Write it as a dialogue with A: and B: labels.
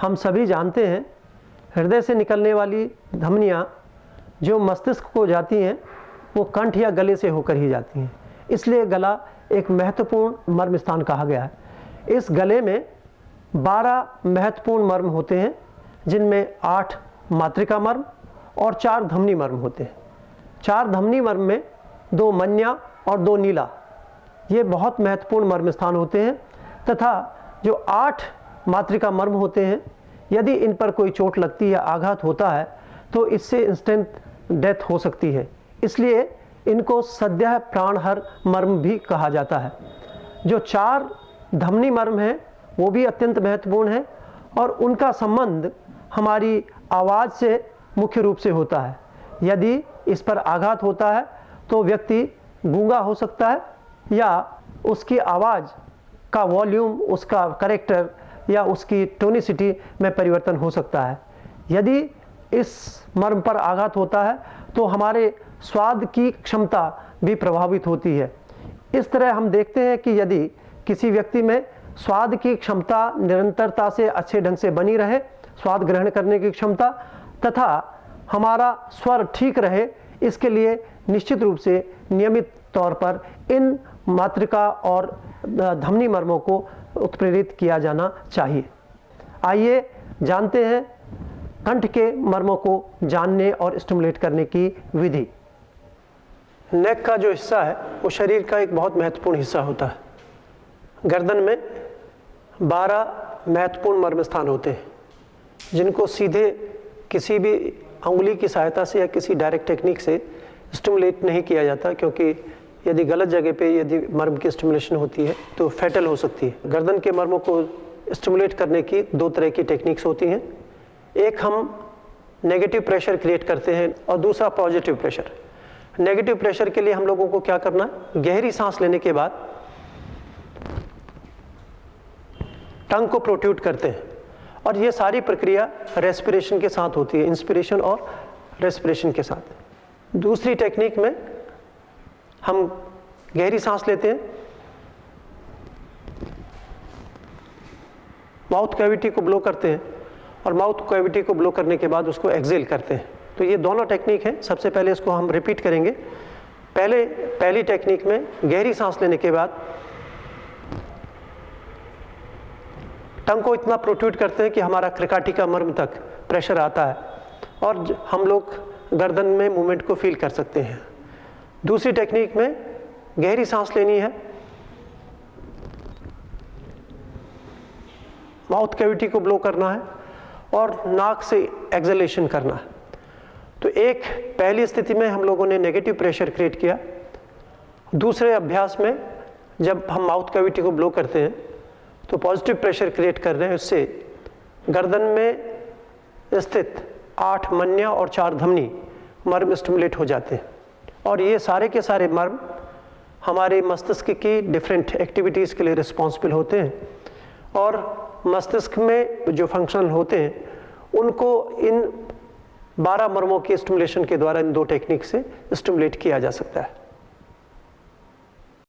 A: हम सभी जानते हैं हृदय से निकलने वाली धमनियाँ जो मस्तिष्क को जाती हैं वो कंठ या गले से होकर ही जाती हैं, इसलिए गला एक महत्वपूर्ण मर्म स्थान कहा गया है। इस गले में 12 महत्वपूर्ण मर्म होते हैं, जिनमें 8 मातृका मर्म और 4 धमनी मर्म होते हैं। 4 धमनी मर्म में 2 मन्या और 2 नीला, ये बहुत महत्वपूर्ण मर्म स्थान होते हैं, तथा जो 8 मातृका मर्म होते हैं, यदि इन पर कोई चोट लगती है, आघात होता है, तो इससे इंस्टेंट डेथ हो सकती है, इसलिए इनको सद्यः प्राणहर मर्म भी कहा जाता है। जो 4 धमनी मर्म हैं वो भी अत्यंत महत्वपूर्ण है और उनका संबंध हमारी आवाज़ से मुख्य रूप से होता है। यदि इस पर आघात होता है तो व्यक्ति गूंगा हो सकता है या उसकी आवाज़ का वॉल्यूम, उसका कैरेक्टर या उसकी टोनिसिटी में परिवर्तन हो सकता है। यदि इस मर्म पर आघात होता है तो हमारे स्वाद की क्षमता भी प्रभावित होती है। इस तरह हम देखते हैं कि यदि किसी व्यक्ति में स्वाद की क्षमता निरंतरता से अच्छे ढंग से बनी रहे, स्वाद ग्रहण करने की क्षमता, तथा हमारा स्वर ठीक रहे, इसके लिए निश्चित रूप से नियमित तौर पर इन मातृका और धमनी मर्मों को उत्प्रेरित किया जाना चाहिए। आइए जानते हैं कंठ के मर्मों को जानने और स्टिमुलेट करने की विधि। नेक का जो हिस्सा है वो शरीर का एक बहुत महत्वपूर्ण हिस्सा होता है। गर्दन में 12 महत्वपूर्ण मर्म स्थान होते हैं, जिनको सीधे किसी भी अंगुली की सहायता से या किसी डायरेक्ट टेक्निक से स्टिमुलेट नहीं किया जाता, क्योंकि यदि गलत जगह पे यदि मर्म की स्टिमुलेशन होती है तो फैटल हो सकती है। गर्दन के मर्मों को स्टिमुलेट करने की 2 तरह की टेक्निक्स होती हैं। एक हम नेगेटिव प्रेशर क्रिएट करते हैं और दूसरा पॉजिटिव प्रेशर। नेगेटिव प्रेशर के लिए हम लोगों को क्या करना है, गहरी सांस लेने के बाद टंग को प्रोट्रूड करते हैं और ये सारी प्रक्रिया रेस्पिरेशन के साथ होती है, इंस्पिरेशन और रेस्पिरेशन के साथ। दूसरी टेक्निक में हम गहरी सांस लेते हैं, माउथ कैविटी को ब्लो करते हैं और माउथ कैविटी को ब्लो करने के बाद उसको एक्सेल करते हैं। तो ये दोनों टेक्निक हैं। सबसे पहले इसको हम रिपीट करेंगे। पहली टेक्निक में गहरी सांस लेने के बाद टंग को इतना प्रोट्रूड करते हैं कि हमारा क्रिकाटिका मर्म तक प्रेशर आता है और हम लोग गर्दन में मूवमेंट को फील कर सकते हैं। दूसरी टेक्निक में गहरी सांस लेनी है, माउथ कैविटी को ब्लो करना है और नाक से एक्सहेलेशन करना है। तो एक पहली स्थिति में हम लोगों ने नेगेटिव प्रेशर क्रिएट किया। दूसरे अभ्यास में जब हम माउथ कैविटी को ब्लो करते हैं तो पॉजिटिव प्रेशर क्रिएट कर रहे हैं, उससे गर्दन में स्थित 8 मन्या और 4 धमनी मर्म स्टिमुलेट हो जाते हैं और ये सारे के सारे मर्म हमारे मस्तिष्क की डिफरेंट एक्टिविटीज़ के लिए रिस्पॉन्सिबल होते हैं और मस्तिष्क में जो फंक्शन होते हैं उनको इन 12 मर्मों के स्टिमुलेशन के द्वारा इन 2 टेक्निक से स्टिमुलेट किया जा सकता है।